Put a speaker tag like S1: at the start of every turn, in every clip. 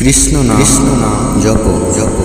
S1: কৃষ্ণ নাম জপ জপ।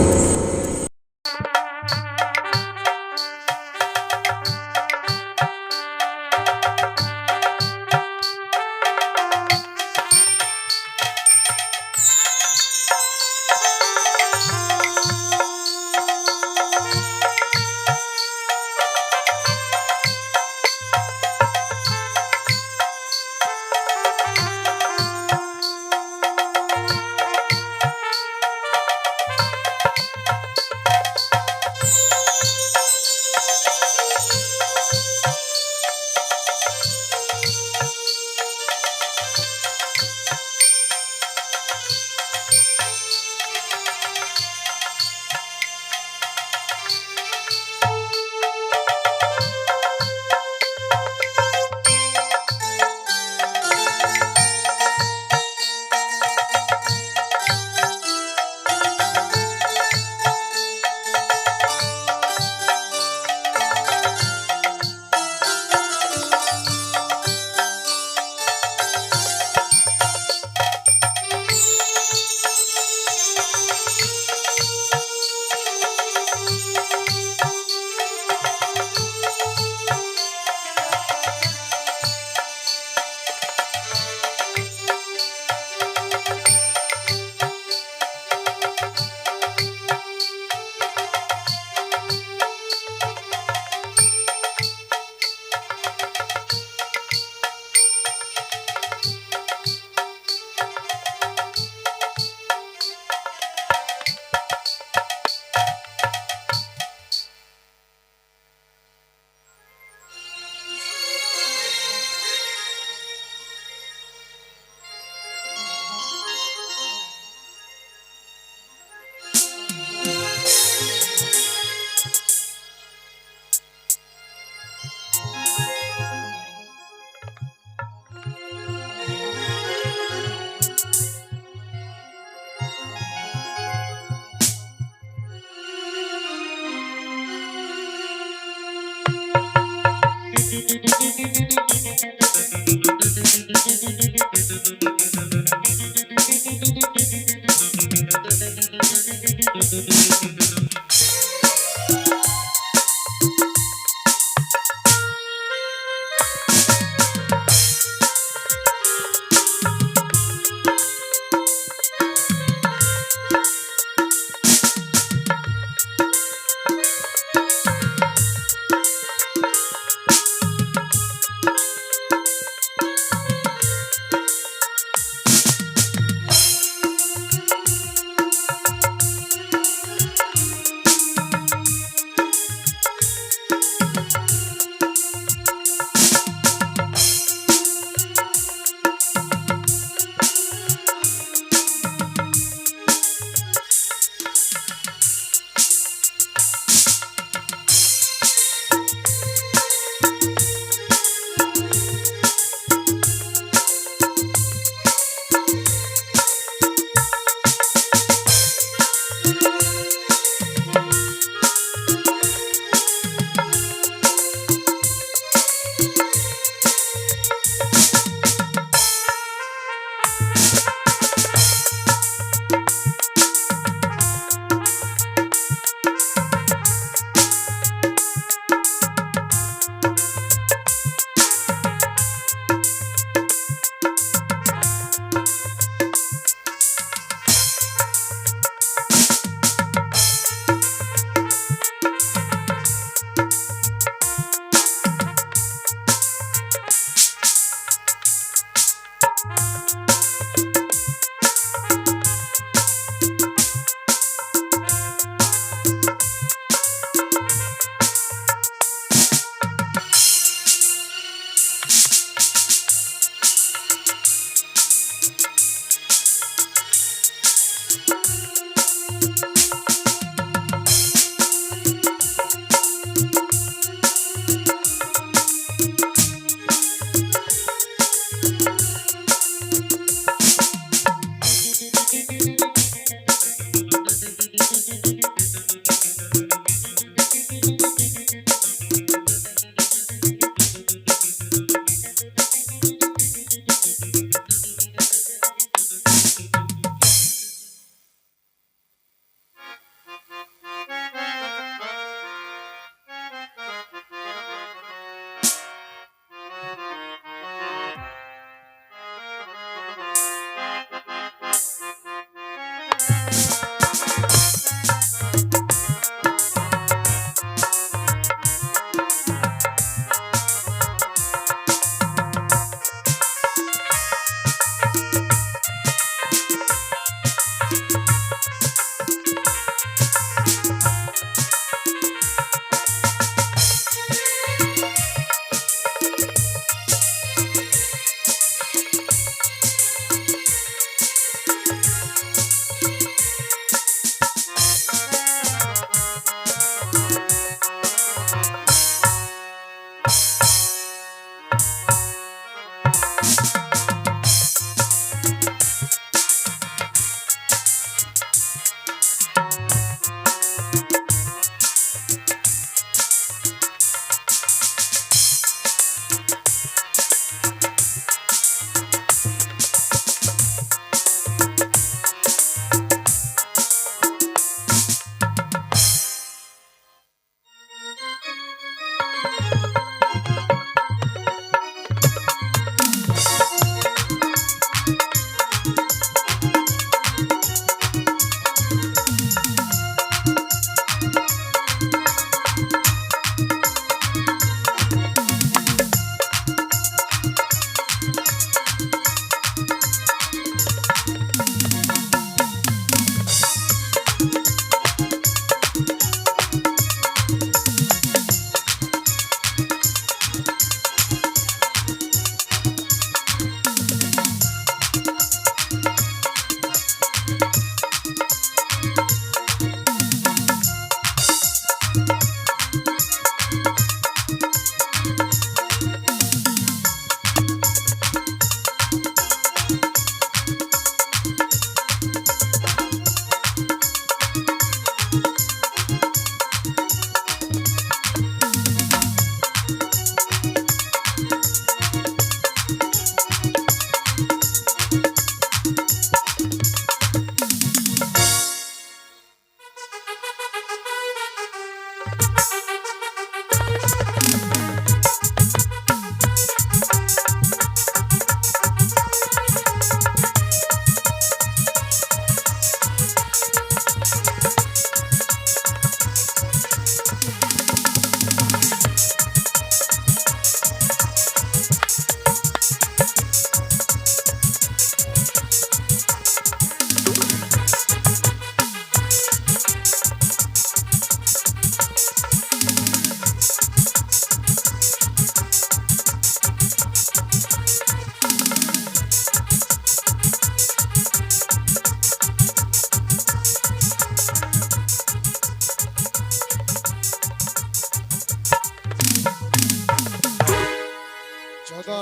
S2: যদা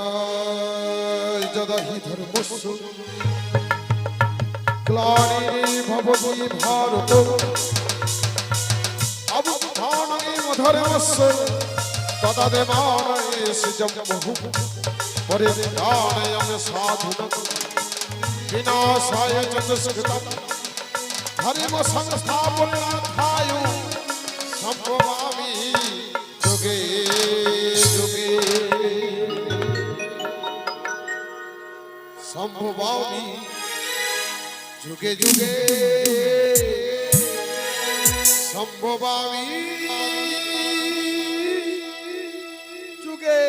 S2: যদা হি ধর্মস্য গ্লানির্ভবতি ভারত অবুত্থানং ধর্মস্য তদা দেবানায়েষু জম্মুঃ পরিত্রাণায় সাধুনাং विनाशाय च दुष्कृतं धर्म संस्थापनार्थाय संभवामि युगे युगे संभवामि युगे युगे संभवामि युगे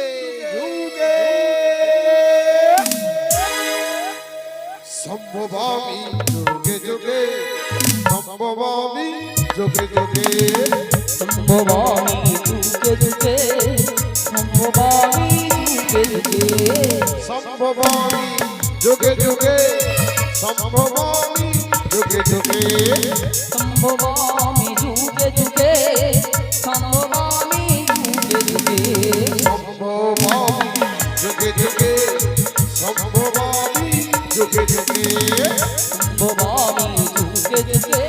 S2: युगे संभवामि जुगे जुगे संभवामि जुगे जुगे
S3: संभवामि जुगे जुगे संभवामि जुगे जुगे
S2: संभवामि जुगे जुगे संभवामि जुगे जुगे
S3: संभवामि जुगे जुगे संभवामि जुगे जुगे
S2: संभवामि जुगे जुगे संभवामि जुगे जुगे
S3: संभवामि जुगे जुगे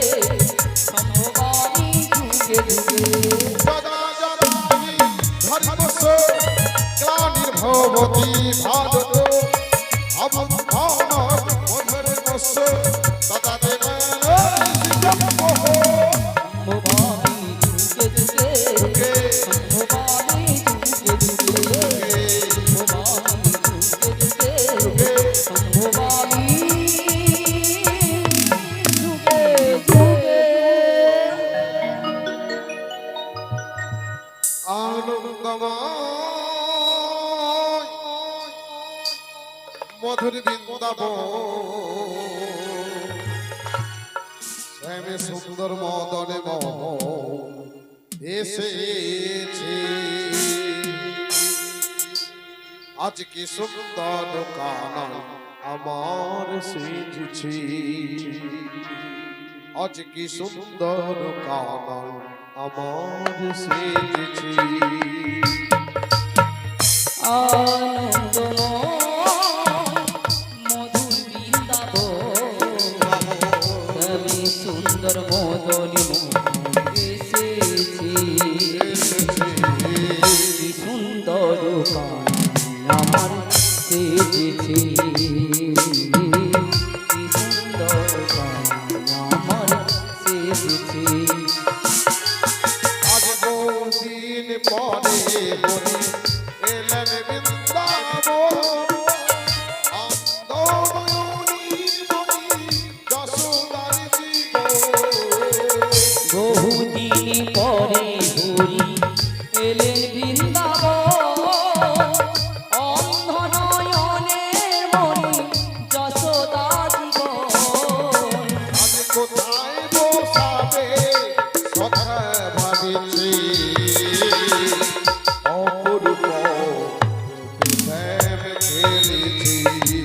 S3: संभवामि जुगे जुगे
S2: सदा सदा हि धर्मस्य ग्लानिर्भवति भारत अबुत्थानमधर्मस्य तदा देवानायेषु जम्मुः
S3: संभवामि जुगे जुगे
S2: जुगे
S3: संभवामि जुगे जुगे संभवामि जुगे जुगे
S2: जुगे
S3: संभवामि जुगे जुगे
S2: आनंदमय मधुर বৃন্দাবন শ্যামে সুন্দর মদনে মোহন এসেছে আজ কি সুন্দর কানন আমার সেজেছে আজ কি সুন্দর কানন আমার সেজেছে
S3: আনন্দময় মধুর বৃন্দাবন আমি সুন্দর মদনী মোহন এসেছি কি সুন্দর কান আমার সেজেছে কি সুন্দর কান আমার সেজেছে
S2: আজ বহুদিন পরে হরি এলেন বৃন্দাবন আন্দোলনীর মণি যশোদার জীবন
S3: বহুদিন পরে হরি এলেন বৃন্দাবন অন্ধ নয়নের মণি যশোদা জীবন
S2: আজ কোথায় বসাবে কথা ভাবিছি অপরূপ প্রেম খেলেছি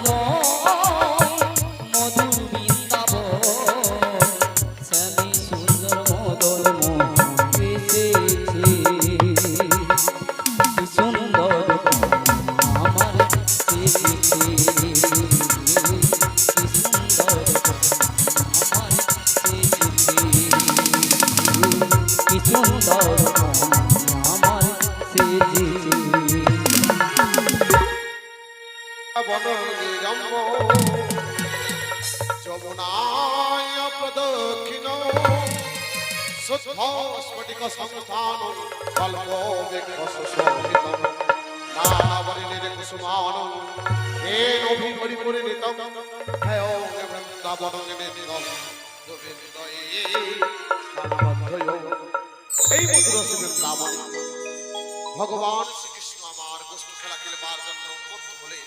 S3: আনন্দময় মধুর বৃন্দাবন শ্যামী সুন্দর মদন মোহন এসেছে কি সুন্দর আমার সেজেছে কি সুন্দর আমার সেজেছে কি সুন্দর আমার সেজেছে
S2: বনগিরম্ব যমুনায় প্রদক্ষিণ শুদ্ধ স্ফটিক সংস্থান কল্প বিকশোভিত নানাবর্ণের কুসুমান হেন পরিপূর্ণিত হ্যয় বৃন্দাবন নিত্যম গোবিন্দয়ে স্থানবদ্ধয় এই মধুর বৃন্দাবন ভগবান শ্রীকৃষ্ণ আমার গোষ্ঠ খেলা খেলবার জন্য উন্মত্ত হলে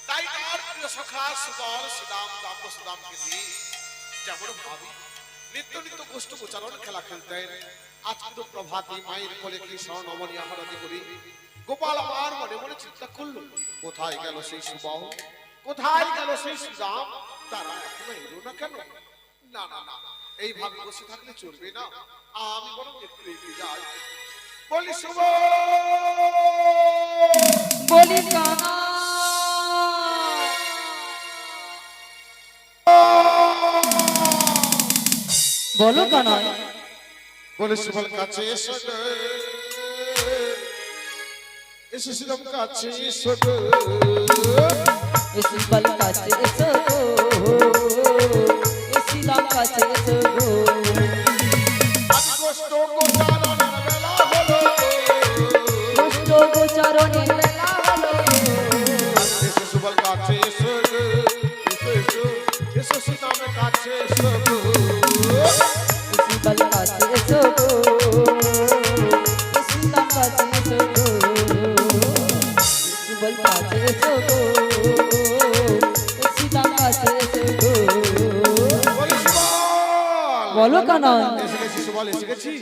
S2: তাই তার প্রিয় সখা সুবল সুদাম দাম সুদামকে দিয়ে যেমন ভাবি নিত্য নিত্য গোষ্ঠ উচ্চারণ খেলা খেলতেন আজ কিন্তু প্রভাতী মায়ের কোলে কি স্বর্ণমণি আহরতি করি গোপাল আমার মনে মনে চিন্তা করলো কোথায় গেল সেই সুবল কোথায় গেল সেই সুদাম তারা এখনো এলো না কেন না এইভাবে বসে থাকলে চলবে না আমি বরং একটু এগিয়ে যাই বলি শুভ
S3: বলি কানা বলো কানাই
S2: বলি শুভর কাছে এসো গো, এসো শুভম কাছে এসো গো,
S3: এসি বল কাছে এসো গো এসি দাম কাছে এসো গো
S2: আমি কষ্ট গোচারণের বেলা হলো,
S3: কষ্ট গোচারণের বেলা হলো
S2: এসো শুভর কাছে এসো গো, এসো এসো এসো সুদামের কাছে এসো গো,
S3: এসি বল কাছে এসো গো এসি দাম কাছে এসো গো এসি বল কাছে এসো গো এসি দাম কাছে এসো গো
S2: বলি শুভল
S3: বলো কানাই
S2: এসে গেছি শুভল এসে গেছি।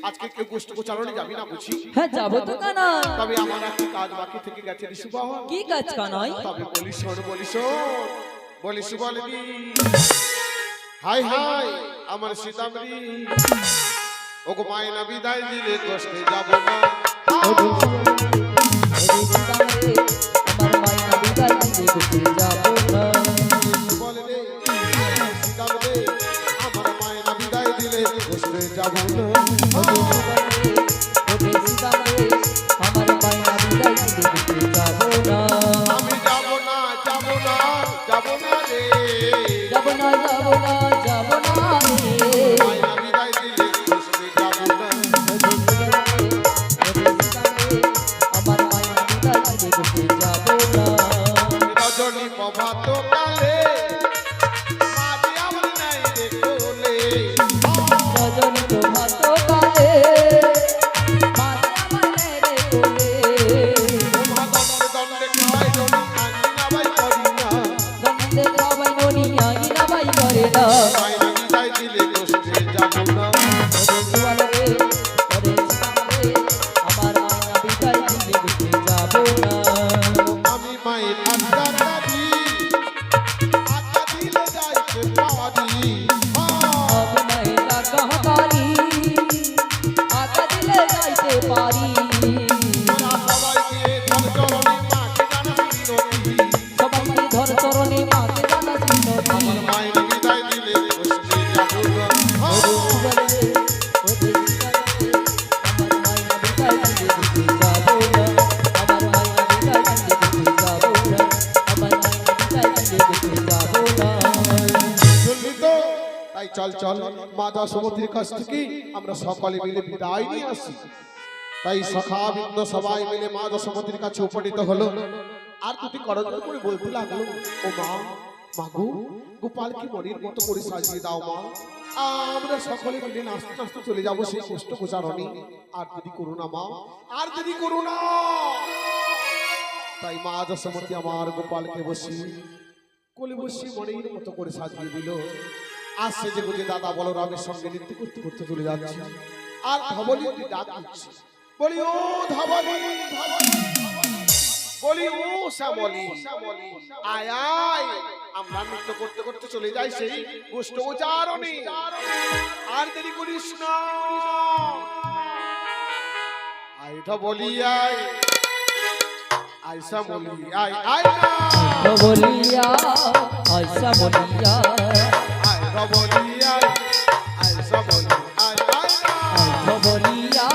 S2: আজকে কেউ কষ্ট গোচারণে যাবি না বুঝি,
S3: হ্যাঁ যাবো তো কানাই
S2: তবে আমার একটা কাজ বাকি থেকে গেছে রে শুভল।
S3: কি কাজ কানাই
S2: তবে বলি শোন বলি শোন বলি শুভল দি হাই হাই আমার সীতামণি ওগো মায়না বিদায় দিলে কষ্টে যাব না,
S3: আমার মায়া বিদায় দিলে ঘুরতে যাবো না
S2: বলে রে সীতামণি আমার মায়না বিদায় দিলে কষ্টে যাব না,
S3: আমার মায়া বিদায় দিলে ঘুরতে যাবো না
S2: আমি যাব না যাব না যাব না রে,
S3: যাবো না যাবো না যাবো না রে
S2: মায়না বিদায় দিলে কষ্টে যাব না,
S3: আমার মায়া বিদায় দিলে ঘুরতে যাবো না
S2: রজনী প্রভাত কালে মাঝে আমার নাই রে কোলে,
S3: রজনী প্রভাত কালে মাঝে আমার রে কোলে
S2: দণ্ডে দণ্ডে খাই দণ্ডে আঙিনা বাই করি না,
S3: দন্দে সবাই ননি আইনা বাই করে না
S2: মায়না বিদায় দিলে কষ্টে যাব না,
S3: ওরে দুয়ারে ওরে সামনে আমার মায়া বিদায় দিলে ঘুরতে যাবো না
S2: আমি মায়ের আড্ডা দাবি আড্ডা দিলে যাইতে পারি,
S3: আমি মায়েরা গাহারি আকা দিলে যাইতে পারি
S2: তোরা সবাই দিয়ে ধর চরণে মাকে জানাসি নদী,
S3: সবাইকে ধর চরণে মাকে জানাসি নদী
S2: আমার মায়ের বিদায় দিলে কষ্টে যাব না,
S3: ওরে দুয়ারে ওরে সামনে আমার মায়া বিদায় দিলে ঘুরতে যাবো না আমার মায়া বিদায় দিলে ঘুরতে যাবো না আমার মায়া বিদায় দিলে ঘুরতে যাবো না
S2: শুনলি তো? তাই চল চল মা যশোমতীর কাছ থেকে আমরা সকলে মিলে বিদায় নিয়ে আসি। তাই সখাবৃন্দ সবাই মিলে মা যশোমতীর কাছে উপনীত হলো, আর দুটি করজোড় করে বলতে লাগলো, ও মা মাগো গোপালকে মনের মতো করে সাজিয়ে দাও মা, আমরা সকলে মিলে নাচতে নাচতে চলে যাবো সেই কষ্ট গোচারণে, আর যদি করো না মা আর যদি করো না। তাই মা যশোমতী আমার গোপালকে বসিয়ে কোলে বসিয়ে মনের মতো করে সাজিয়ে দিল। আর সে যে বুঝে দাদা বলরামের সঙ্গে নৃত্য করতে করতে চলে যাচ্ছে, আর ধবলি ডাক দিচ্ছে, বলি ও ধবলি বলি ও শ্যামলি আয় আয়, আমরা নৃত্য করতে করতে চলে যাই সেই গোষ্ঠ উচ্চারণে, আর দেরি করিস না, আয় ধবলি আয় আয় শ্যামলি আয় আয় না,
S3: বলিয়া আয়সা বলিয়া
S2: আয় ধবলি আয় আয় শ্যামলি আয় আয় না,
S3: বলিয়া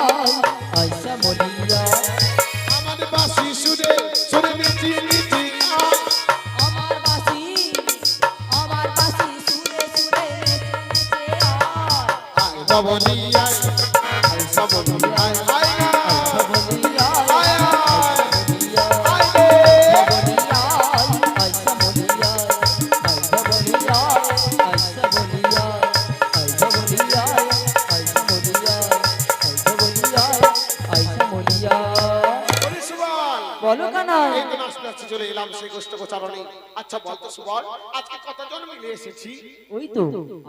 S3: আয়সা বলিয়া
S2: আমার বাসি সুরে সুরে মিটি মিটি আয়,
S3: আমার বাসি সুরে সুরে নেচে
S2: আয় ধবলি আয় আয় শ্যামলি আয় আয় না,
S3: বলিয়া
S2: আয় আয়
S3: বলিয়া
S2: আয় রে,
S3: বলিয়া আয়সা বলিয়া আয়সা বলিয়া আয়সা বলিয়া আয়সা বলিয়া আয়সা বলিয়া আয়সা বলিয়া আয়সা বলিয়া
S2: বলি সুবল
S3: বলো কানাই
S2: এই তো নাচতে নাচতে চলে এলাম সেই গোষ্ঠ গোচারণে। আচ্ছা বলতো সুবল আজকে কতজন মিলে এসেছি?
S3: ওই তো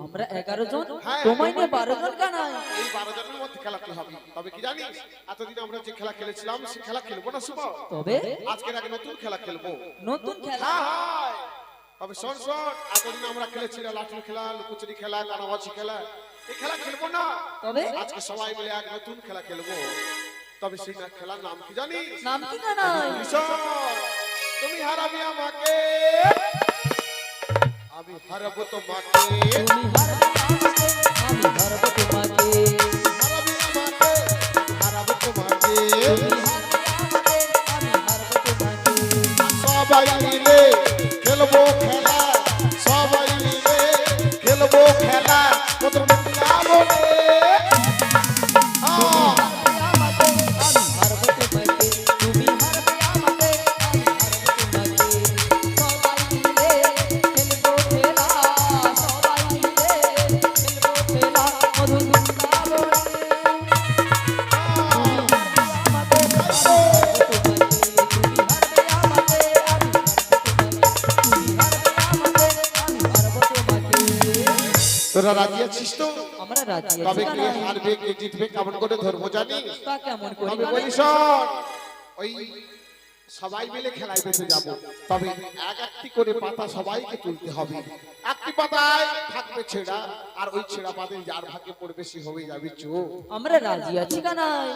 S3: আমরা 11 জন
S2: হ্যাঁ।
S3: তোমায় নিয়ে 12 জন কানাই
S2: এই 12 জনের মধ্যে খেলাতে হবে, তবে কি জানিস এতদিন আমরা যে খেলা খেলেছিলাম সে খেলা খেলবো না সুবল,
S3: তবে
S2: আজকের আগে নতুন খেলা খেলবো।
S3: নতুন খেলা
S2: হ্যাঁ তবে শোন শোন, এতদিন আমরা খেলেছিলাম লাঠি খেলা, লুকোচুরি খেলা, কানামাছি খেলা, এই খেলা খেলবো না,
S3: তবে
S2: আজকে সবাই মিলে এক নতুন খেলা খেলবো। তবে সেই না খেলার নাম কি জানিস?
S3: নাম কি কানাই?
S2: ঈশ্বর, তুমি হারাবি আমাকে, আমি হারাবো তোমাকে।
S3: তুমি হারবে আমাকে, আমি হারবো তোমাকে।
S2: হারাবি আমাকে, হারাবো তোমাকে।
S3: তুমি হারবে আমাকে, আমি হারবো তোমাকে।
S2: সবাই মিলে খেলবো খেলা, সবাই মিলে খেলবো খেলা, কত খেলাবো রে।
S3: আমাকে, আমি হারবো তোমাকে। তুমি হারবে আমাকে, আমি হারবো তোমাকে। সবাই মিলে খেলবো খেলা, সবাই মিলে খেলবো খেলা, মধু বৃন্দাবনে।
S2: তোরা রাজি আছিস তো?
S3: আমরা রাজি
S2: তবে
S3: আছি
S2: কে
S3: কানাই।
S2: হারবে কে জিতবে কেমন করে ধরবো জানি?
S3: তা কেমন করে
S2: তবে
S3: কানাই?
S2: বলি শোন, ওই সবাই মিলে খেলায় বেঁচে যাব, তবে এক একটি করে পাতা সবাইকে তুলতে হবে। একটি পাতায় থাকবে ছেঁড়া, আর ওই ছেঁড়া পাতায় যার ভাগে পড়বে সে হয়ে যাবে চোর।
S3: আমরা রাজি আছি কানাই।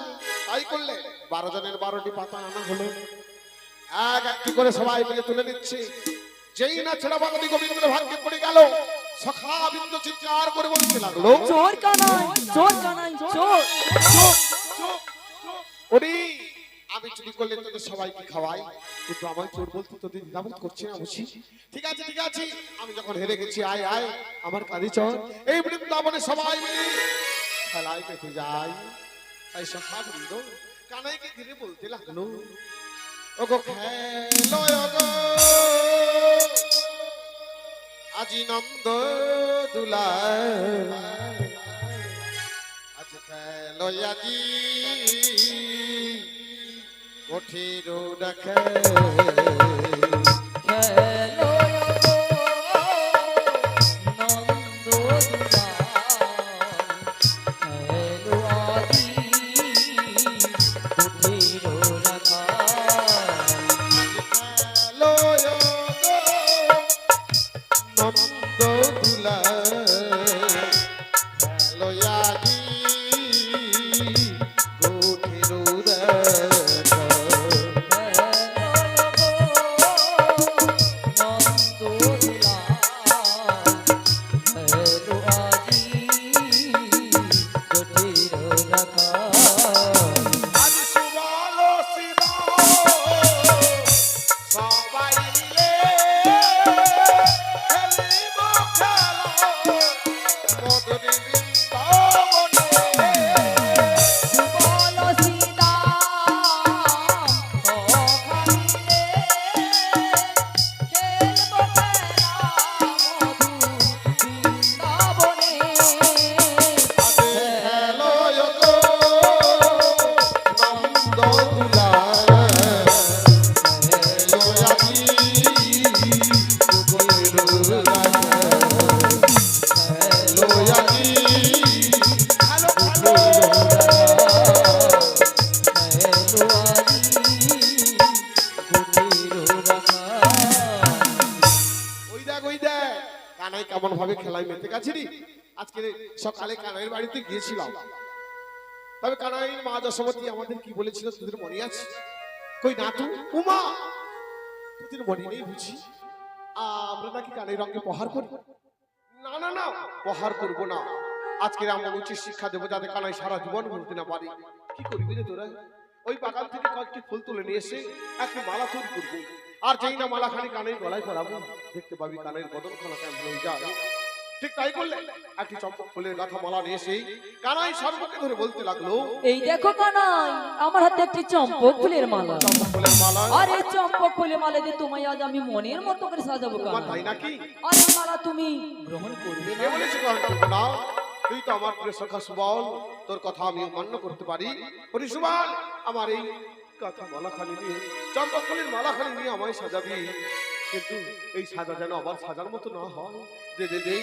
S2: তাই করলে 12 জনের 12টি পাতা আনা হলো, এক একটি করে সবাই মিলে তুলে নিচ্ছে। যেই না ছেঁড়া পাতাটি গোবিন্দের ভাগ্যে পড়ে গেল, সখা বিন্দু চিৎকার করে বলতে লাগলো,
S3: চোর কানাই, চোর কানাই, চোর।
S2: ওরে আমি চুরি করলে তোদের সবাইকে খাওয়াই, কিন্তু আমার চোর বলতে তোদের দ্বিধাবোধ করছে না বুঝি? ঠিক আছে ঠিক আছে, আমি যখন হেরে গেছি আয় আয় আমার কাঁধে চল, এই বৃন্দাবনে সবাই মিলে খেলায় পেতে যাই। তাই সখা বৃন্দ কানাইকে ঘিরে বলতে লাগলো, ওগো খেলো ওগো আজি নন্দ দুলাল, আজ খেলো আজি কঠির রাখে।
S3: খেলো নন্দ দুলাল, খেলো আজি কুঠির রাখাল।
S2: খেলো নন্দ দুলাল, খেলো আজি কঠির রাখে। আজি সুবল শিব সবাই মিলে খেলিব খেলা, মধুর বৃন্দাবনে। খেলো গো নন্দ দুলাল, খেলো আজি কঠির রাখে। খেলো আজি, খেলো খেলো। ওই দেখ ওই দেখ কানাই কেমন ভাবে খেলায় মেতে গেছে রে। আজকে সকালে কানাইয়ের বাড়িতে গিয়েছিলাম, তবে কানাইয়ের মা যশোমতী আমাদের কি বলেছিল তোদের মনে আছে? কই না তো উমা, তোদের মনে নেই বুঝি? আমরা নাকি কানাইয়ের রঙে প্রহার করি? না না না, প্রহার করবো না। আজকে আমরা উচিত শিক্ষা দেবো যাতে কানাই সারা জীবন বলতে না পারে। কি করবি রে তোরা? ওই বাগান থেকে কয়েকটি ফুল তুলে নিয়ে এসে একটা মালা তৈরি করবো, আর যেই না মালাখানি কানের গলায় পরাবো, দেখতে পাবি কানের বদন খানা কেমন হয়ে যায়। ঠিক তাই করলে একটি চম্পক ফুলের গাথা মালা নিয়ে এসে কানাই সর্বকে ধরে বলতে লাগলো,
S3: এই দেখো কানাই, আমার হাতে একটি চম্পক ফুলের মালা।
S2: চম্পক ফুলের মালা।
S3: আর এই চম্পক ফুলের মালা দিয়ে তোমায় আজ আমি মনের মতো করে সাজাবো
S2: তোমার
S3: কানাই।
S2: তাই নাকি?
S3: আর এই মালা তুমি গ্রহণ করবে
S2: কে
S3: না?
S2: বলেছে গ্রহণ করবো না? তুই তো আমার প্রিয় সখা সুবল, তোর কথা আমি মান্য করতে পারি। বলি সুবল, আমার এই কথা মালাখানি নিয়ে, চম্পক ফুলের মালাখানি নিয়ে আমায় সাজাবি, কিন্তু এই সাজা যেন আবার সাজার মতো না হয়। দে দে দে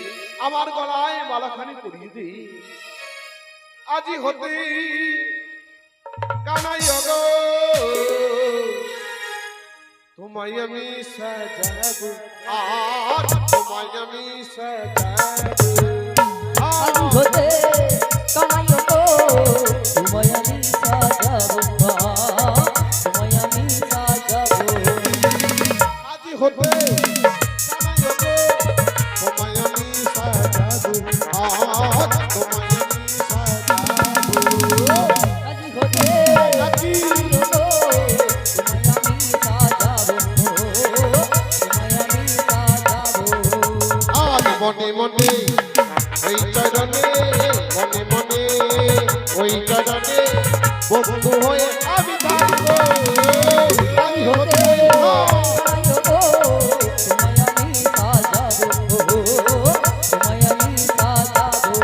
S2: আমার গলায় মালাখানি পরিয়ে দে। আজি হতে কানাই গো তোমায় আমি সাজাবো, আর তোমায় আমি সাজাবো।
S3: আজ হতে কানাই গো তোমায় আমি সাজাবো।
S2: বন্ধু হয়ে আমি থাকবো
S3: রানী হতে সাজাবো তোমায় আমি সাজাবো তোমায় আমি সাজাবো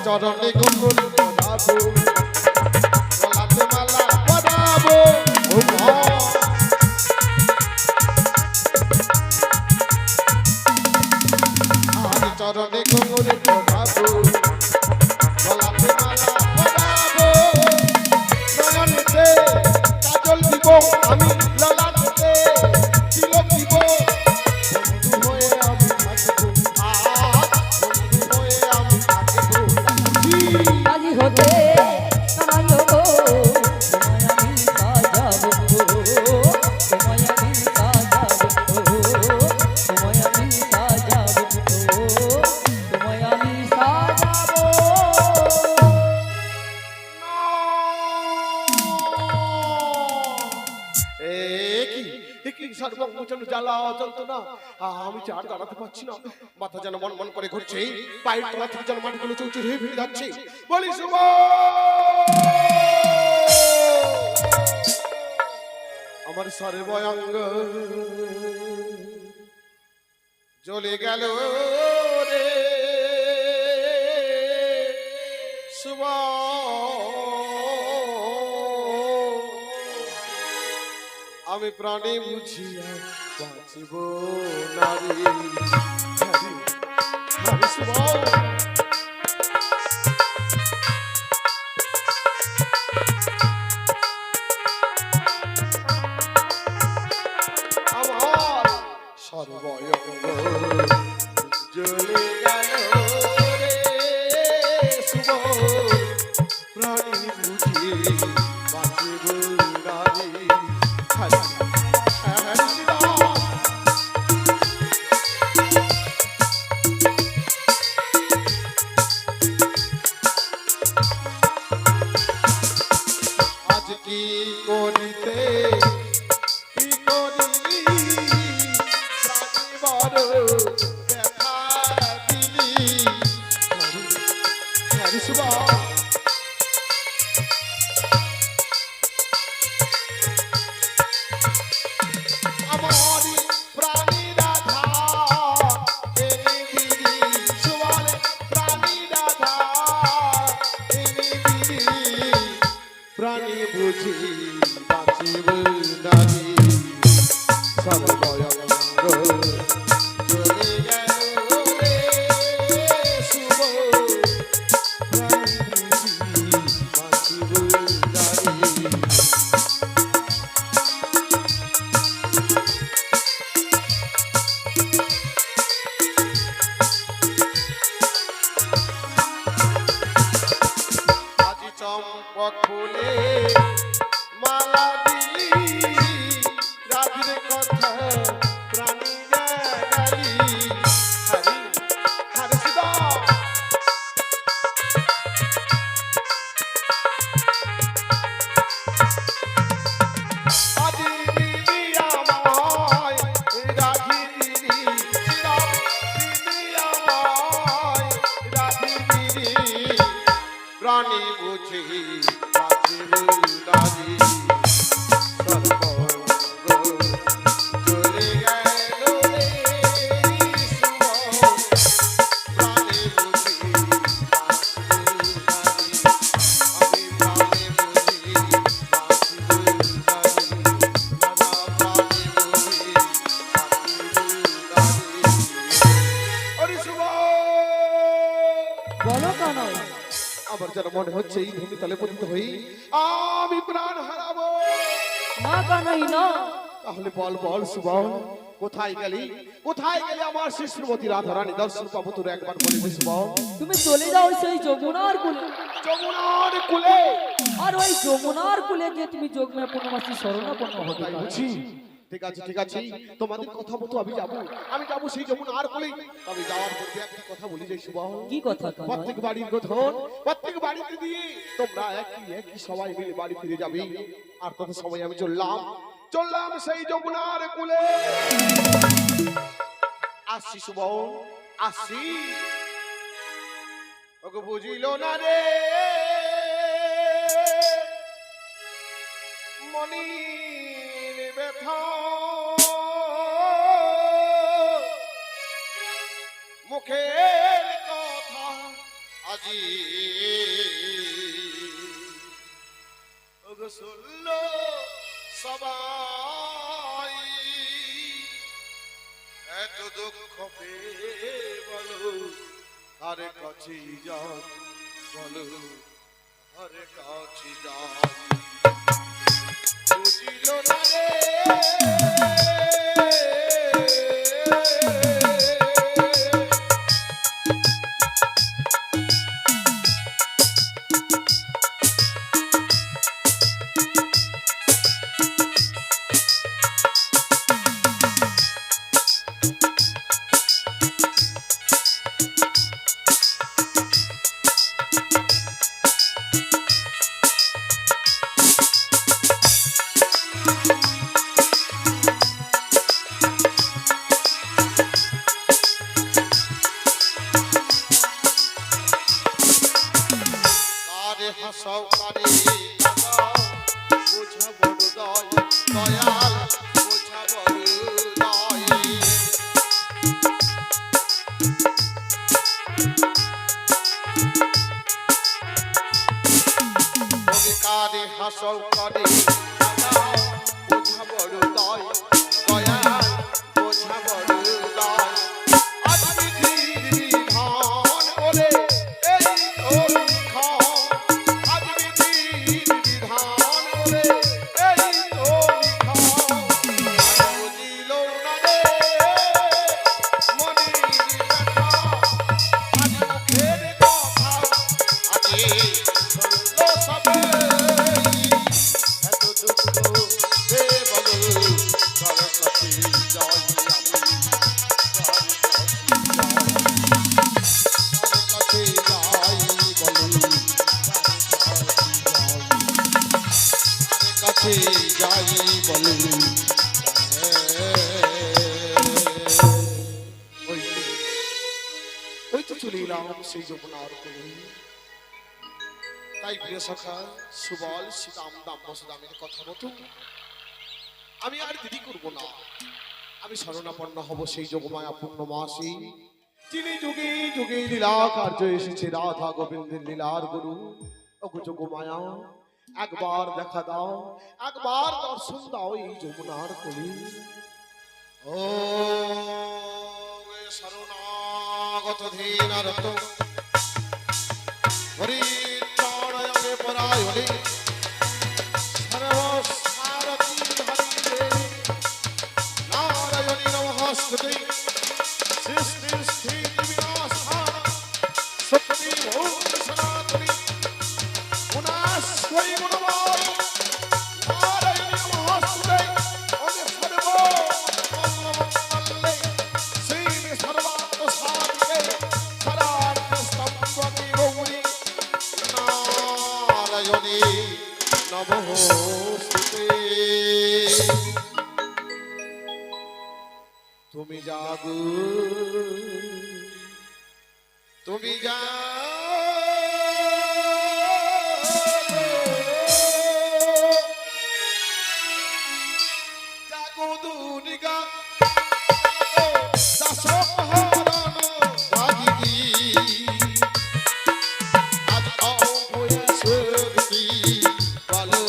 S2: চরণে কুকুর বানাবো গলাতে মালা বানাবো ও মা আমি চরণে কুকুর বানাবো গলাতে মালা বানাবো নয়নেতে কাজল দিব আমি ললাটেতে তিলক দিব বন্ধু হয়ে আমি থাকবো বন্ধু হয়ে আমি থাকবো
S3: রানী হতে সাজাবো তোমায় আমি সাজাবো তোমায় আমি সাজাবো তোমায় আমি সাজাবো তোমায় আমি সাজাবো
S2: সর্বমোচন জ্বালা যন্ত্রণা আমি যে আর দাঁড়াতে পারছি না মাথা যেন মন মন করে ঘুরছে পায়ের তলা থেকে যেন মাটিগুলো চৌচুর হয়ে ফিরে যাচ্ছে বলি শুভ আমার সর্বঙ্গ জ্বলে গেল রে শুভ আমি প্রাণে বুঝিয়া বাঁচিব নারী হরি শুভ আমার সর্বঙ্গ জ্বলে গেল রে শুভ প্রাণী বুঝি বাঁচিব নারী হরি হরি শ্রীরাম আজ কি করিতে কি করিলি প্রাণীবর দেখা দিলি হরি হরি শুভ আমারি প্রাণী রাধা এনে দিলি সুবলে প্রাণী রাধা এনে দিলি প্রাণী বুঝি বাঁচিব নারী সর্বঙ্গ চলে গেল রে শুভ প্রাণী বুঝি বাঁচিব নারী আজি চম্পক ফুলে মালা দিলি রাধির কথা প্রাণী গেলি হরি হরি সুদা আজি দিলি আমায় রাধি দিলি শ্রীরাম দিলি আমায় রাধি দিলি প্রাণী বুঝি বাঁচিব নারী সর্বঙ্গ চলে গেল রে শুভ প্রাণী বুঝি বাঁচিব নারী আমি প্রাণী বুঝি বাঁচিব নারী নানা প্রাণী বুঝি বাঁচিব নারী হরি শুভ
S3: বলো কানাই
S2: আমার যেন মনে হচ্ছে এই ভূমি তলে পতিত হই আমি প্রাণ হারাবো
S3: না কানাই না
S2: তাহলে বল বল সুবল কোথায় গেলি আমার শিশুমতি রাধারানী দর্শন পাবো তোর একবার বলে দে সুবল
S3: তুমি চলে যাও সেই যমুনার কুলে
S2: যমুনার কুলে
S3: আর ওই যমুনার কুলে গিয়ে তুমি যোগময় পূর্ণমাসী শরণাপন্ন হবে
S2: তাই বুঝি ঠিক আছে তোমাদের কথা মতো আমি যাবো সেই যমুনার কুলে তবে যাওয়ার পূর্বে একটা কথা বলি যাই সুবল
S3: কি কথা কানাই
S2: প্রত্যেক বাড়ির গঠন প্রত্যেক বাড়িতে দিয়ে তোমরা একই সবাই মিলে বাড়ি ফিরে যাবে আর কত সময় আমি চললাম সেই যমুনার কুলে আসছি সুবল আসছি ওকে বুঝিল না রে মনির ব্যথা মুখের কথা আজি ওগো শুনলো সবাই এত দুঃখ পেয়ে বলো আরে কাছে যাও বলো আরে কাছে যাও বুঝিল না রে হাসাও কারে কাঁদাও বোঝা বড় দয়াল বোঝা বড় কারে হাসাও কারে কাঁদাও বোঝা বড় দয়াল বোঝা বড় আজ পৃথিবীর বিধান ওরে এই তোর যাই বলে ওই তো চলে এলাম সেই যমুনার কোলে তাই প্রিয় সখা সুবল সীতাম দাম বসুদামের কথা মতো আমি আর দেরি করব না আমি শরণাপন্ন হব সেই যোগমায়া পূর্ণমাসী যিনি যুগে যুগে লীলা কার্য এসেছে রাধা গোবিন্দের লীলার গুরু ওগো যোগমায়া একবার দেখা দাও একবার দর্শন দাও এই যমুনার কোলে ও শরণাগত ধীনারত হরি চরণে পরায়ণে সর্বসারথি হরি নারায়ণী নমস্তুতে সৃষ্টি স্থিতি বিনাশায় সত্যি ভূত সনাতনী গুণাশ্রয়ী গুণময় নারায়ণী নমস্তুতে ওগে সর্ব মঙ্গলে শ্রী সর্বাত্ম সাধিকে সরার্থ স্তম্ভকে গৌরী নারায়ণী নমস্তুতে তুমি জাগো তুমি জাগো দুর্গা দাসহরণ ভাগিনী আজ অভয় শক্তি বলো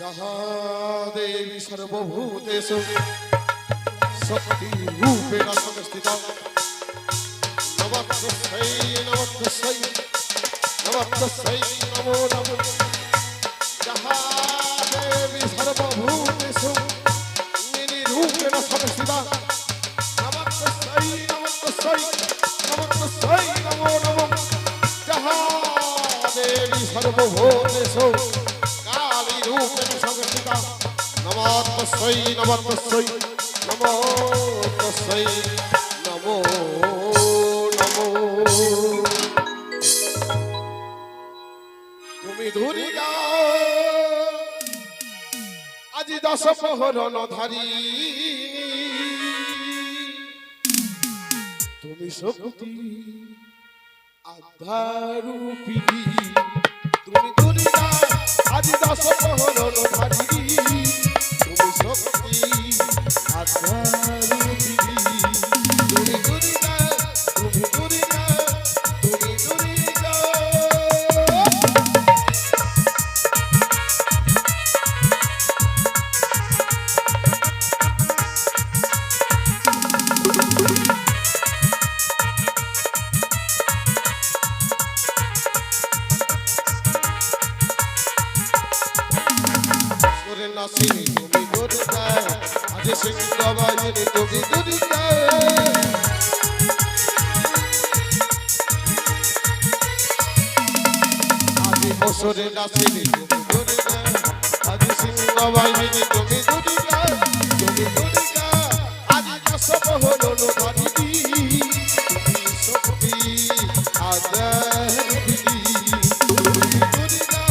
S2: যাহা দেবী সর্বভূতেষু শক্তি রূপেণ সংস্থিতা নমঃ নমঃ নমো নমঃ যাহা দেবী সর্বভূতেষু রূপেণ সংস্থিতা নমঃ নমো নমঃ যাহা দেবী সর্বভূতেষু কালী রূপেণ সংস্থিতা নমঃ নমো তস্मै নমো নমো তুমি দুর্গা আজি দশ প্রহরণ ধারি তুমি শক্তি আধারূপিণী তুমি দুর্গা আজি দশ প্রহরণ ধারি তুমি শক্তি আধারূপিণী তুমি দুর্গা তুমি দুর্গা তুমি দুর্গা নাসিনী তুমি দুর্গা আজি সিংহবাহিনী তুমি দুর্গা আজি বছরে নাসিনী তুমি দুর্গা আজি সিংহবাহিনী তুমি দুর্গা আজি দশম হলো নদী তুমি শক্তি আধারূপিণী তুমি দুর্গা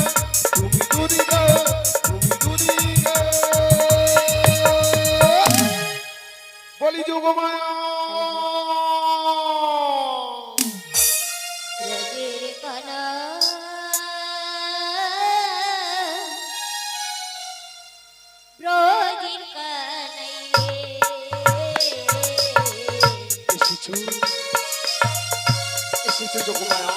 S2: তুমি দুর্গা বলি যোগমায়া
S4: রজের কানা ব্রজের কানাই
S2: এসেছো এসেছো যোগমায়া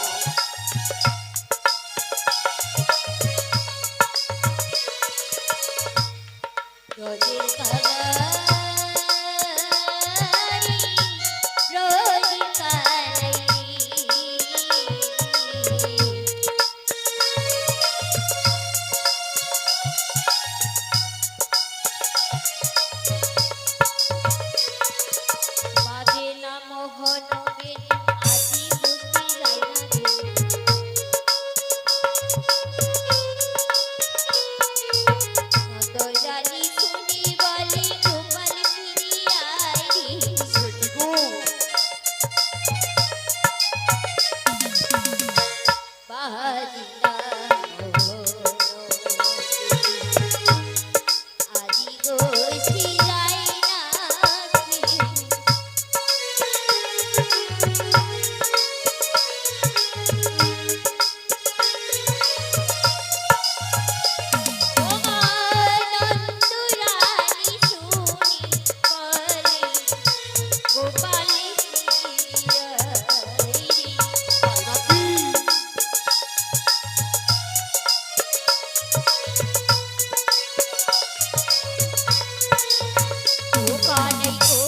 S4: রজের কানা ব্রজের কানাই বাজে না মোহন বেনি আজি বুঝি লাইনা দয়ালি শুনি বলি গোপাল ফিরিয়াই
S2: কি গো
S4: বাজিনা আজি গো শিরাইনা নন্দুরানি শুনি বলে গোপাল ফিরিয়াই
S2: নাকি
S4: কানাই গো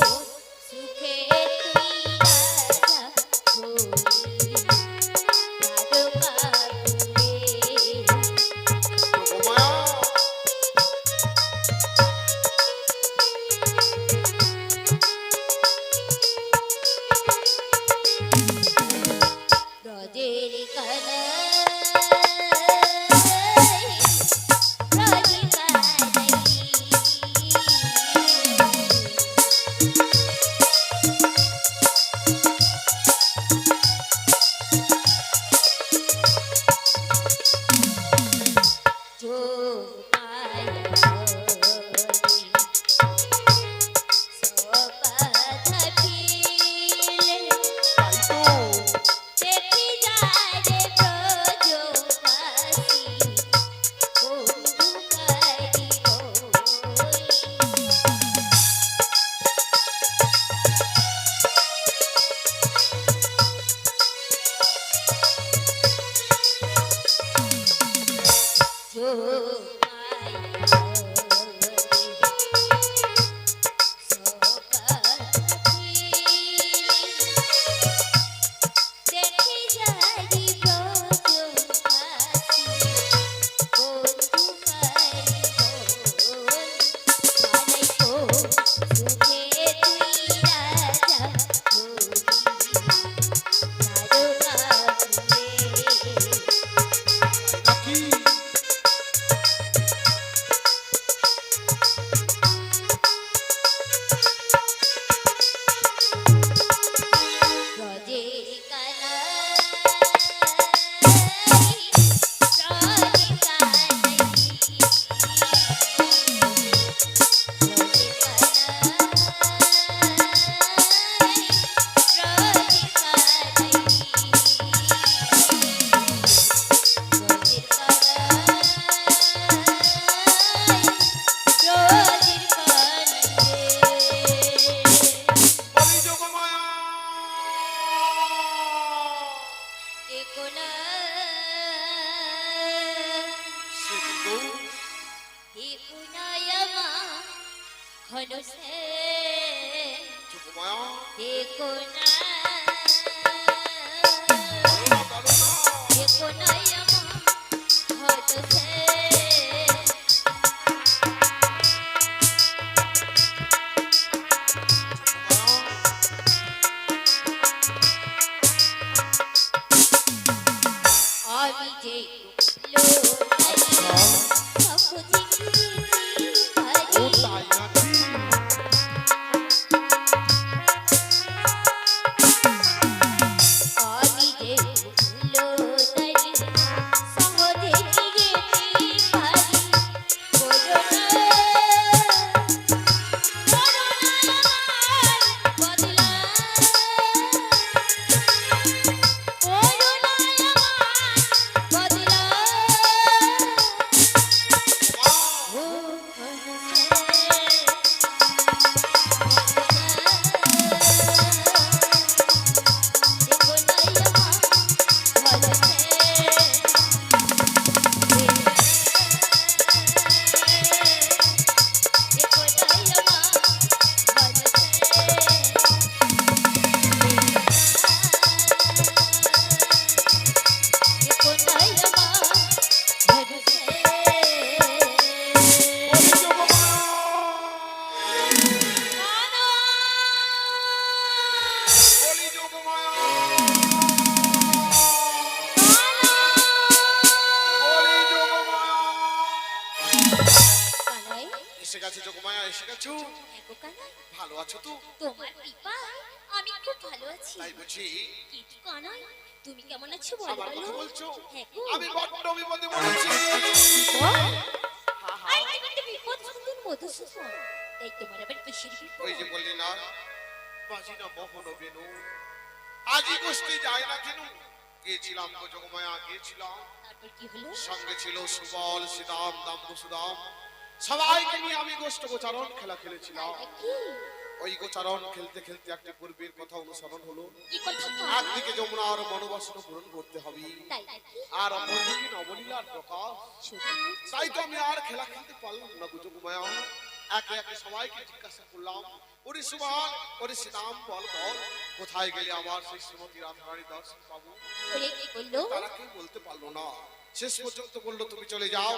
S4: সুখে তুই রাজা হই রাজকা তুলে
S2: যোগমায়া
S4: রজের কানাই রজের কানাই
S2: তাই তো বলি যোগমায়া সিন্ধু
S4: ঘন সে
S2: যোগমায়া
S4: দেখো না
S2: বলো না
S4: দেখো না আমার ঘন সে আমি যে
S2: ও তাই নাকি
S4: আমি যে লোনারি সহজে যেতে পারি করোনা বদলা করোনা বদলা ও
S2: বলি যোগমায়া বলি যোগমায়া বলি যোগমায়া এসে গেছে যোগমায়া এসে গেছো ভালো আছো তো
S4: তোমার কৃপা আমি খুব ভালো আছি
S2: তাই বুঝি
S4: কিন্তু কানাই তুমি কেমন আছো বলো
S2: আমার কথা
S4: বলো
S2: বলছো
S4: হ্যাঁ গো।
S2: আমি বড্ড বিপদে পড়েছি
S4: আরে তুমি তো বিপদ সুন্দর মধুসূদন তাই তোমার আবার কিসের বিপদ
S2: ওই যে বললি না বাজি না মোহন বেনু আজই গোষ্ঠী যায় না কেন গিয়েছিলাম গো যোগমায়া গিয়েছিলাম
S4: তারপর কি হলো
S2: সঙ্গে ছিল সুবল সিদাম দাম্বু সুদাম সবাইকে নিয়ে আমি গোষ্ঠ গোচারণ খেলা খেলেছিলাম
S4: কি
S2: ওই গোচারণ খেলতে খেলতে একটা পূর্বের কথা অনুসরণ হলো
S4: কি কথা
S2: একদিকে যমুনার মনোবাসনা পূরণ করতে হবে
S4: তাই নাকি
S2: আর অপরদিকে নবলীলার প্রকাশ
S4: সত্যি
S2: তাই তো আমি আর খেলা খেলতে পারলাম না গো যোগমায়া একে একে সবাইকে জিজ্ঞাসা করলাম ওরে সুবল ওরে সীতাম বল বল কোথায় গেলে আমার সেই শ্রীমতী রাধারানী দর্শন পাবো
S4: ওরে কি বললো
S2: তারা কেউ বলতে পারলো না শেষ পর্যন্ত বললো তুমি চলে যাও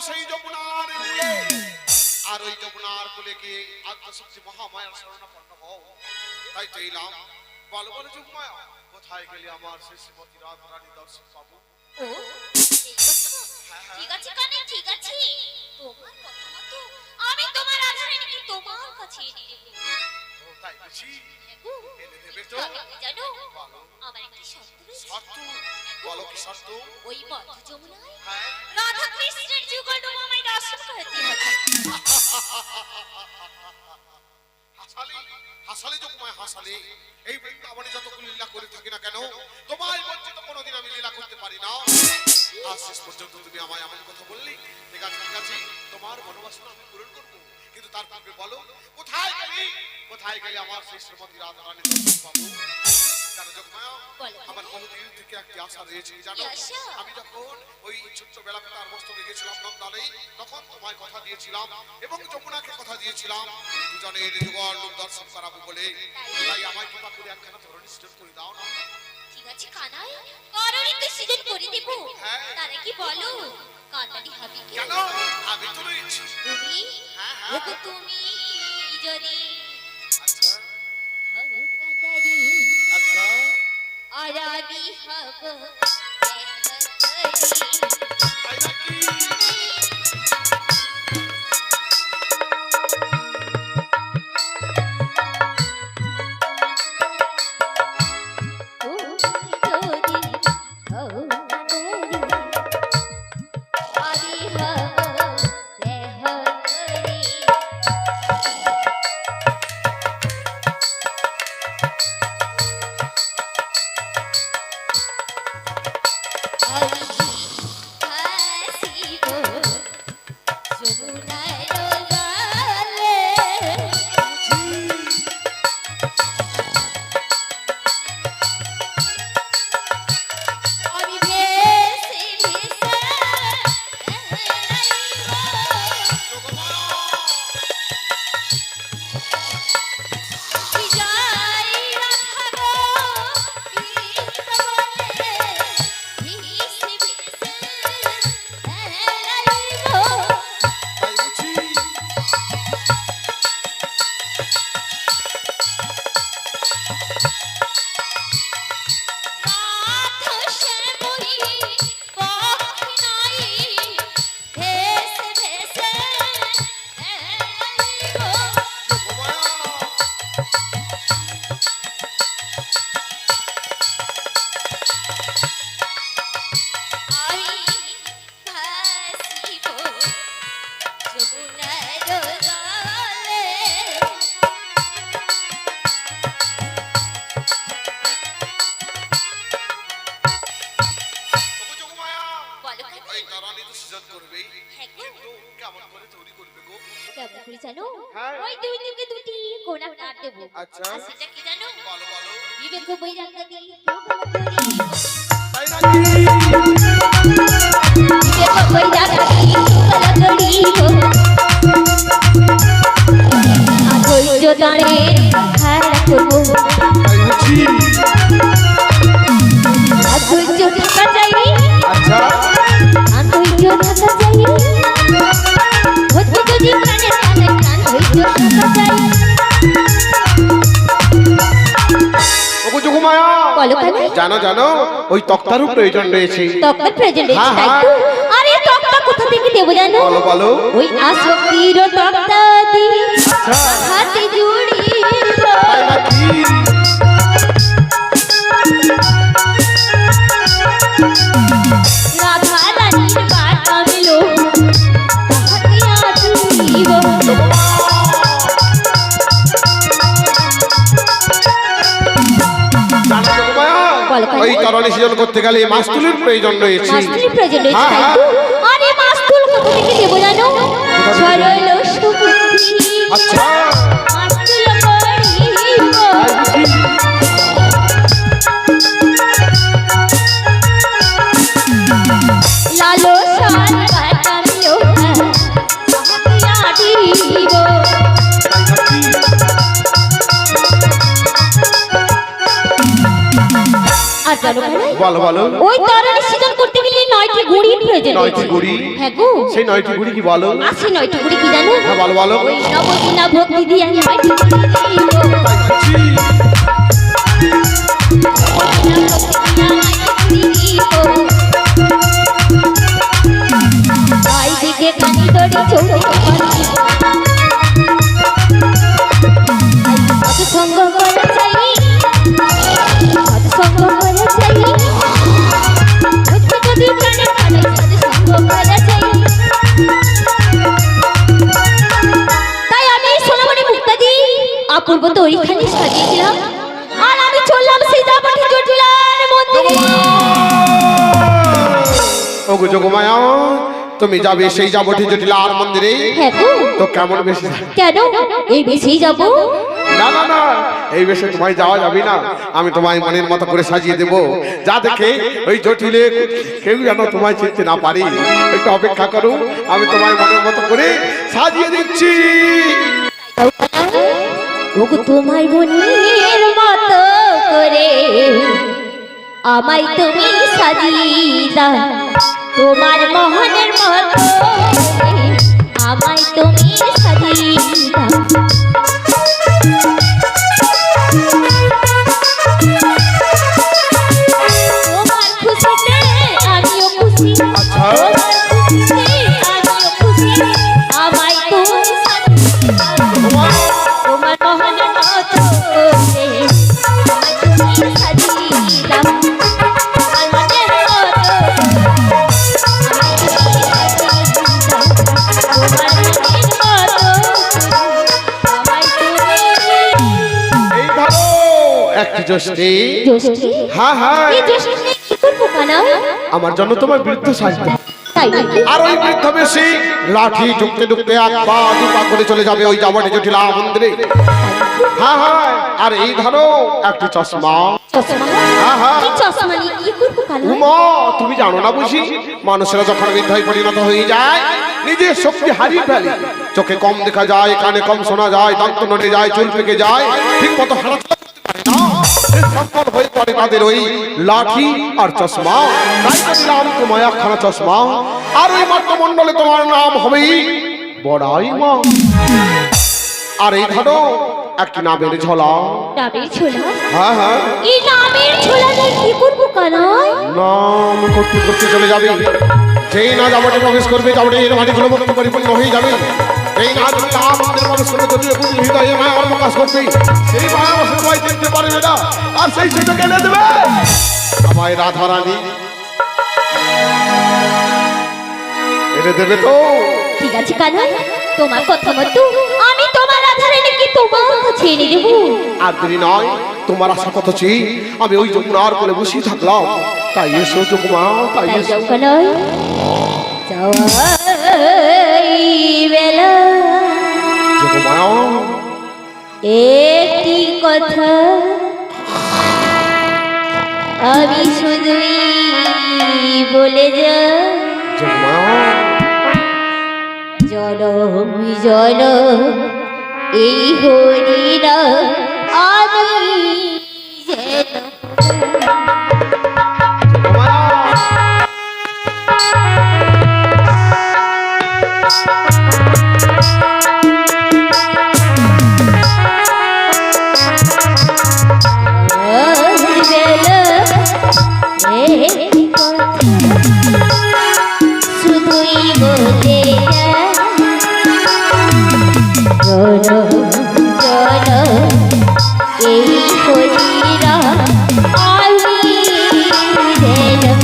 S2: সেই যমুনার কূলে আর ওই যমুনার কূলে গিয়ে আদ্যশক্তি মহামায়ার শরণাপন্ন হও তাই তো এলাম বলো বলো যোগমায়া কোথায় গেলে আমার সেই শ্রীমতী রাধারানী দর্শন পাবো
S4: ও এই কথা ঠিক আছে কানে ঠিক আছে তোমার কথা মতো আমি তোমার আধারানীকে তোমার কাছে এনে দেব
S2: ও তাই বুঝি
S4: গো,
S2: এনে দেবে তো
S4: তবে কি জানো
S2: বলো
S4: আমার একটি শর্ত রয়েছে
S2: শর্ত বলো কি শর্ত
S4: ওই মধ্য যমুনায়
S2: হ্যাঁ
S4: রাধা কৃষ্ণের যুগল আমায় দর্শন করতে হবে
S2: হাসালি যোগমায়া হাসালি এই বৃন্দাবনে যতগুলো লীলা করে থাকি না কেন তোমায় বঞ্চিত কোনোদিন আমি লীলা করতে পারি না আজ শেষ পর্যন্ত তুমি আমায় এমন কথা বললি ঠিক আছে তোমার মনোবাসনা আমি পূরণ করবো কিন্তু তার পূর্বে বলো কোথায় গেলি আমার সেই শ্রীমতী রাধারানী দর্শন পাবো জানো যোগমায়া,
S4: বলো।
S2: আমার বহুদিন থেকে একটি আশা রয়েছে জানো।
S4: কি আশা?
S2: আমি যখন ওই ছোট্টবেলা তার মস্তকে গেছিলাম নন্দালয়ে, তখন তোমায় কথা দিয়েছিলাম এবং যমুনাকে কথা দিয়েছিলাম দুজনের যুগল রূপ দর্শন করাবো বলে। তাই আমায় কৃপা করে একখানা ধরনী সৃজন করে দাও না।
S4: ঠিক আছে কানাই, করণে তো সৃজন করে দেব।
S2: হ্যাঁ।
S4: তারে কি বলো, কান্নাটি হবে কি?
S2: কেন? আমি তো রয়েছি।
S4: তুমি
S2: হ্যাঁ, হ্যাঁ।
S4: ওগো তুমি যদি
S2: আচ্ছা
S4: হও কানারি,
S2: আচ্ছা
S4: আর আমি হব
S2: তাই নাকি? তাই বুঝি? ওগো যোগমায়া,
S4: বলো কানাই।
S2: ওই ধরনী তো সৃজন করবেই,
S4: হ্যাঁ গো।
S2: কিন্তু কেমন করে তৈরি করবে গো?
S4: কেমন করে জানো?
S2: হ্যাঁ।
S4: ওই দুই দিকে দুটি কোনা কাট দেবো।
S2: আচ্ছা।
S4: আর সেটা কি জানো?
S2: বলো বলো।
S4: বিবেক বৈরাগ্য দিয়ে
S2: তাই নাকি?
S4: বিবেক বৈরাগ্য দিয়ে ধৈর্য দাঁড়ে খেলা করবো।
S2: তাই বুঝি?
S4: ধৈর্য থাকা চাই,
S2: আচ্ছা
S4: ধৈর্য থাকা চাই, ধৈর্য যদি প্রাণে প্রাণে প্রাণ ধৈর্য থাকা চাই।
S2: ওগো যোগমায়া,
S4: বলো কানাই।
S2: জানো জানো ওই তক্তারও প্রয়োজন রয়েছে।
S4: তক্তার প্রয়োজন রয়েছে,
S2: হ্যাঁ,
S4: তাই
S2: হ্যাঁ।
S4: তো? আরে তক্তা কোথা থেকে দেবো জানো?
S2: বলো বলো।
S4: ওই আসক্তির তক্তা দিয়ে হাতে জুড়িব।
S2: তাই নাকি?
S4: রাধা রানীর বাটা মিলো হাতে আঁটিব।
S2: জানো যোগমায়া,
S4: বলো কানাই।
S2: ওই ধরনী সৃজন করতে গেলে মাস্তুলের প্রয়োজন রয়েছে।
S4: মাস্তুলের প্রয়োজন রয়েছে,
S2: হ্যাঁ,
S4: তাই
S2: হ্যাঁ।
S4: তো? আরে মাস্তুল কোথা থেকে দেবো জানো? সরল সুবুদ্ধি
S2: আচ্ছা
S4: মাস্তুল করিব।
S2: তাই বুঝি?
S4: লালো সাল বাটা মিলো হাতে আঁটিব।
S2: তাই নাকি?
S4: আর জানো কানাই,
S2: বলো বলো।
S4: ওই তরণী সৃজন করতে গেলে 9টি গুড়ির প্রয়োজন
S2: নয়টি
S4: রয়েছে।
S2: গুড়ি?
S4: হ্যাঁ গো।
S2: সেই 9টি গুড়ি কি বলো?
S4: আছে 9টি গুড়ি, কি জানো?
S2: হ্যাঁ বলো বলো।
S4: ওই নবদিনা ভক্তি দিয়ে 9টি গুড়ি দিব।
S2: তাই বুঝি?
S4: দিকে কানি দড়ি চৌকি সৎসঙ্গ করে চাই, সৎসঙ্গ করে চাই, যদি প্রাণে প্রাণে সৎসঙ্গ করে চাই। তাই আমি সোনামণি মুক্তাদি অপূর্ব তৈরিখানি সাজিয়েছিলাম, আর আমি চললাম সীতাপতি জটিলার মন্দিরে।
S2: ওগো যোগমায়া, তুমি যাবে সেই যাবটি জটিলার মন্দিরে?
S4: হ্যাঁ গো।
S2: তো কেমন বেশি?
S4: কেন এই বেশি যাব?
S2: না না না, এই বেশে তোমায় যাওয়া যাবে না। আমি তোমায় মনের মতো করে সাজিয়ে দেব, যা দেখে ওই জটিলে কেউ যেন তোমায় চিনতে না পারি। একটু অপেক্ষা করো, আমি তোমায় মনের মতো করে সাজিয়ে দিচ্ছি।
S4: ওগো তোমার বোনের মতো করে আমায় তুমি সাজিয়ে দাও, তোমার মোহনের মতো করে আমায় তুমি সাজিয়ে দাও। তোমার খুশিতে আমিও খুশি, তোমার খুশিতে আমিও খুশি, আমায় তুমি সাজিয়ে দাও। তোমার মোহনের মতো করে আমায় তুমি সাজিয়ে দাও, তোমার মনের মতো আমায় তুমি সাজিয়ে দাও, তোমার মনের মতো আমায় তুমি।
S2: এই ধরো একটি জোষ্ঠী।
S4: জোষ্ঠী?
S2: হ্যাঁ হ্যাঁ,
S4: এই জোষ্ঠী কি করবো কানা?
S2: আমার জন্য তোমার বৃদ্ধ সাজতে হবে।
S4: তাই নাকি?
S2: আর ওই বৃদ্ধ বেশি লাঠি ঢুকতে ঢুকতে এক পা দু পা করে চলে যাবে ওই যাবটি জটিলা মন্দিরে। হ্যাঁ হ্যাঁ, আর এই ধরো একটি চশমা।
S4: চশমা?
S2: হ্যাঁ হ্যাঁ।
S4: এই চশমা নিয়ে কি করবো কানা?
S2: উমা, তুমি জানো না বুঝি, মানুষেরা যখন বৃদ্ধায় পরিণত হয়ে যায় নিজের শক্তি হারিয়ে ফেলে। চোখে কম দেখা যায়, কানে কম শোনা যায়, দান্ত নড়ে যায়, চুল পেকে যায়, ঠিক মতো হাঁটাচলা করতে পারে না। এই সম্পদ হয়ে পড়ে তাদের ওই লাঠি আর চশমা। তাই তো দিলাম তোমায় একখানা চশমা, আর ওই মাত্রমণ্ডলে তোমার নাম হবে বড়াই মা। আর এই ধরো একটি নামের ঝোলা।
S4: নামের ছোলা?
S2: হ্যাঁ হ্যাঁ,
S4: এই নামের ছোলা নিয়ে কি করবো কানা?
S2: নাম করতে করতে চলে যাবে। যেই না যাবটে প্রবেশ করবে, যাবটে এর মাটিগুলো মুক্ত পরিপূর্ণ হয়ে যাবে। যেই না তুমি নাম মন্দিরে প্রবেশ করবে, যদি পুরো হৃদয়ে মায়া প্রকাশ করবে, সেই মায়া সবাই চিনতে পারবে না, আর সেই সুযোগ এনে দেবে আমায় রাধা রানী। এনে দেবে তো?
S4: ঠিক আছে কানা, তোমার কথা মতো আমি তোমার আধারে নাকি তোমার কাছে এনে দেবো।
S2: আর দেরি নয়, তোমার আশা কত চেয়ে আমি ওই যমুনার কোলে বসে থাকলাম। তাই এসো যোগমা, তাই
S4: তাই
S2: এসো।
S4: যাও কানা, যাওয়াই বেলা
S2: যোগমা,
S4: একটি কথা আমি শুধুই বলে যাই,
S2: যোগমা,
S4: জনম জনম এই হরিরা আমি যেন শুধুই বলে এই হরিরা আমি যেন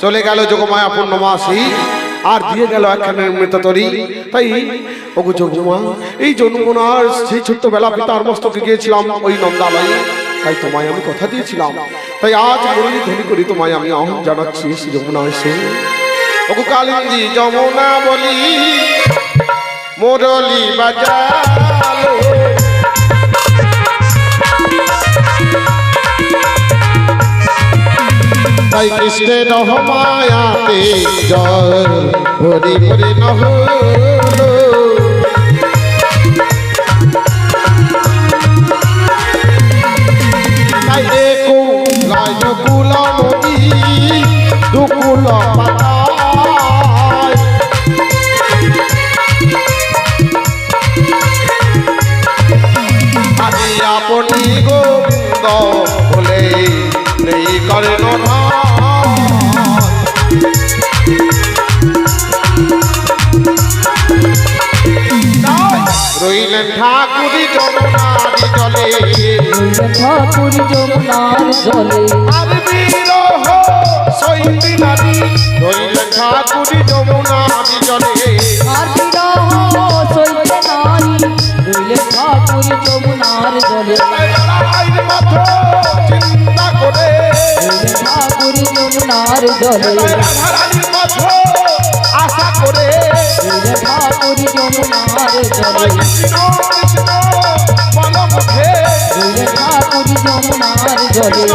S2: চলে গেল যোগমায়া পূর্ণমাসী, আর দিয়ে গেল একখানে মৃত তরী। তাই ওগো যোগমা, এই যমুনার সেই ছোট্টবেলা পিতার মস্তকে গিয়েছিলাম ওই নন্দালয়ে, তাই তোমায় আমি কথা দিয়েছিলাম। তাই আজ মুরলী ধ্বনি করি তোমায় আমি আহ্বান জানাচ্ছি শ্রী যমুনা এসে। ওগো কালিন্দী যমুনা বলি মুরলী বাজালো, তাই কৃষ্ণের মায়াতে জল ভরি ভরি নহলো। তাই কুল নদী দুকুল পাতায়, আদি আপনি গোবিন্দ বলে নেই করেন রইলেন ঠাকুরি যমুনারি জলে,
S3: ঠাকুর যমুনার জলে
S2: আর বিরহ সইতি নারী। রইলেন ঠাকুরি যমুনারি জলে,
S3: আর বিরহ সইতে নারী, রইলে ঠাকুর যমুনার জলে।
S2: লড়াইয়ের মতো চিন্তা করে,
S3: রইলে ঠাকুর যমুনার জলে,
S2: রাধারানীর মতো আশা করে,
S3: রইলে ঠাকুর যমুনার জলে।
S2: কৃষ্ণ কৃষ্ণ বল মুখে,
S3: রইলে ঠাকুর যমুনার জলে।